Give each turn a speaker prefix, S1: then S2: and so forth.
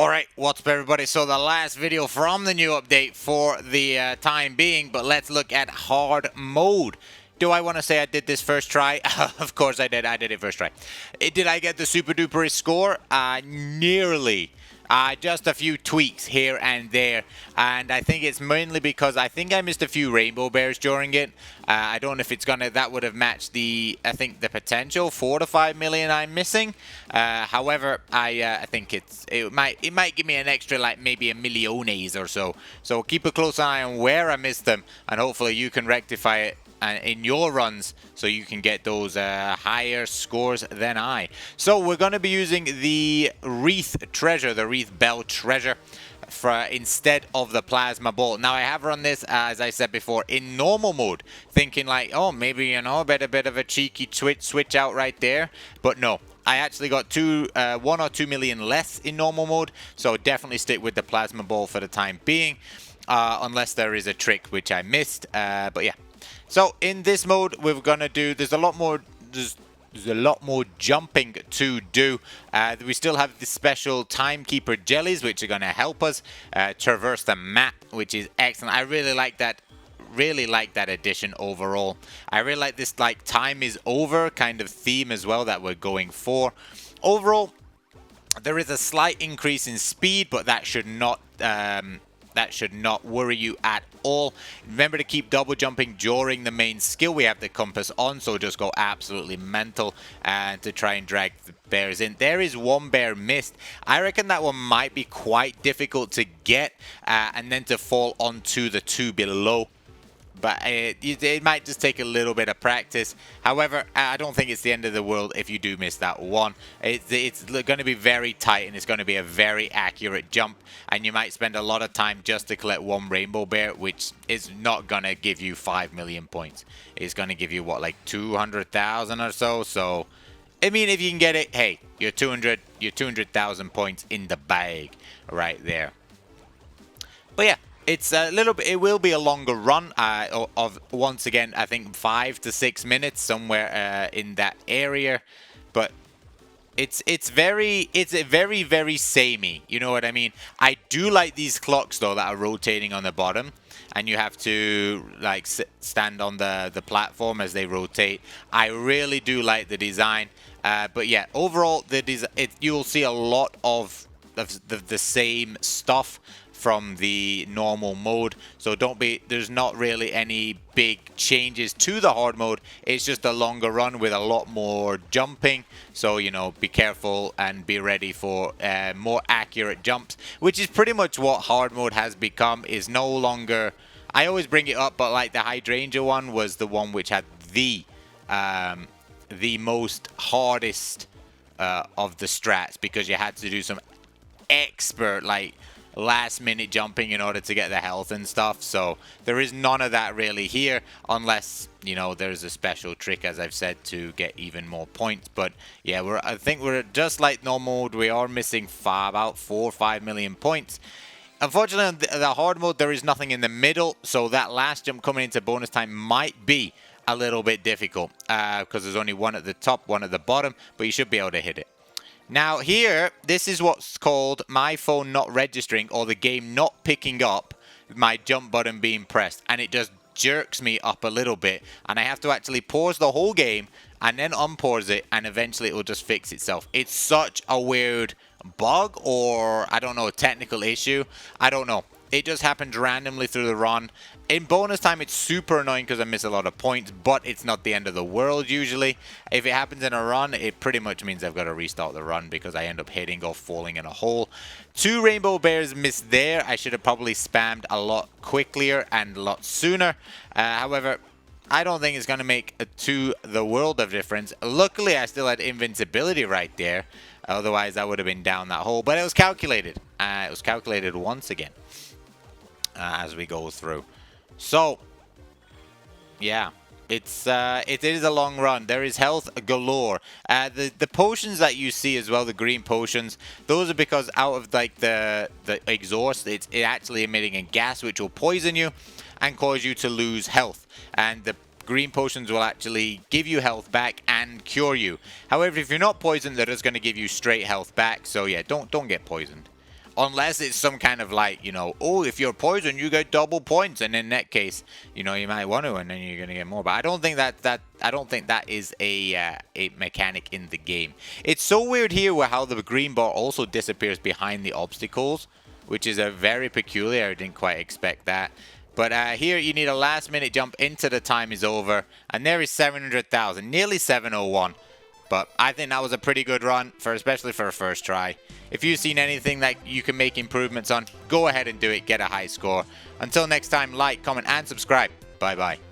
S1: Alright, what's up everybody? So the last video from the new update for the time being, but let's look at hard mode. Do I want to say I did this first try? Of course I did it first try. Did I get the super duper score? Nearly. Just a few tweaks here and there, and I think it's mainly because I think I missed a few rainbow bears during it. I don't know if it's gonna, that would have matched the, I think the potential 4 to 5 million I'm missing. However, I think it might give me an extra, like maybe a milliones or so. So keep a close eye on where I missed them, and hopefully you can rectify it in your runs so you can get those higher scores than I. So we're going to be using the Wreath Treasure, the Wreath Bell Treasure, instead of the Plasma Ball. Now I have run this, as I said before, in normal mode, thinking like, oh, maybe, you know, a bit of a cheeky switch out right there, but no. I actually got 1 or 2 million less in normal mode, so definitely stick with the Plasma Ball for the time being, unless there is a trick which I missed, but yeah. So in this mode, we're gonna do. There's a lot more jumping to do. We still have the special timekeeper jellies, which are gonna help us traverse the map, which is excellent. I really like that. Really like that addition overall. I really like this like time is over kind of theme as well that we're going for. Overall, there is a slight increase in speed, but that should not. That should not worry you at all. Remember to keep double jumping during the main skill. We have the compass on, so just go absolutely mental and to try and drag the bears in. There is one bear missed. I reckon that one might be quite difficult to get and then to fall onto the two below. But it might just take a little bit of practice. However, I don't think it's the end of the world if you do miss that one. It's going to be very tight, and it's going to be a very accurate jump. And you might spend a lot of time just to collect one rainbow bear, which is not going to give you 5 million points. It's going to give you, what, like 200,000 or so? So, I mean, if you can get it, hey, you're 200,000 points in the bag right there. But yeah. It's a little bit. It will be a longer run of once again. I think 5 to 6 minutes somewhere in that area, but it's very samey. You know what I mean? I do like these clocks though that are rotating on the bottom, and you have to like stand on the platform as they rotate. I really do like the design, but yeah, overall you'll see a lot of the same stuff from the normal mode, so there's not really any big changes to the hard mode. It's just a longer run with a lot more jumping, so you know, be careful and be ready for more accurate jumps, which is pretty much what hard mode has become. Is no longer, I always bring it up, but like the hydrangea one was the one which had the most hardest of the strats, because you had to do some expert like last minute jumping in order to get the health and stuff. So there is none of that really here, unless, you know, there's a special trick, as I've said, to get even more points. But yeah, I think we're just like normal mode. We are missing about 4 or 5 million points. Unfortunately, on the hard mode, there is nothing in the middle, so that last jump coming into bonus time might be a little bit difficult because there's only one at the top, one at the bottom, but you should be able to hit it. Now here, this is what's called my phone not registering, or the game not picking up my jump button being pressed, and it just jerks me up a little bit, and I have to actually pause the whole game and then unpause it, and eventually it will just fix itself. It's such a weird bug, or I don't know, technical issue. I don't know. It just happens randomly through the run. In bonus time, it's super annoying because I miss a lot of points, but it's not the end of the world usually. If it happens in a run, it pretty much means I've got to restart the run because I end up hitting or falling in a hole. 2 rainbow bears missed there. I should have probably spammed a lot quicker and a lot sooner. However, I don't think it's going to make the world of difference. Luckily, I still had invincibility right there. Otherwise, I would have been down that hole. But it was calculated. It was calculated once again as we go through. So, yeah, it is a long run. There is health galore. The potions that you see as well, the green potions, those are because out of like the exhaust, it's actually emitting a gas which will poison you and cause you to lose health. And the green potions will actually give you health back and cure you. However, if you're not poisoned, they're just going to give you straight health back. So yeah, don't get poisoned. Unless it's some kind of like, you know, oh, if you're poisoned, you get double points, and in that case, you know, you might want to, and then you're gonna get more. But I don't think that is a mechanic in the game. It's so weird here where how the green bar also disappears behind the obstacles, which is a very peculiar. I didn't quite expect that. But here you need a last minute jump into the time is over, and there is 700,000, nearly 701. But I think that was a pretty good run, especially for a first try. If you've seen anything that you can make improvements on, go ahead and do it, get a high score. Until next time, like, comment, and subscribe. Bye-bye.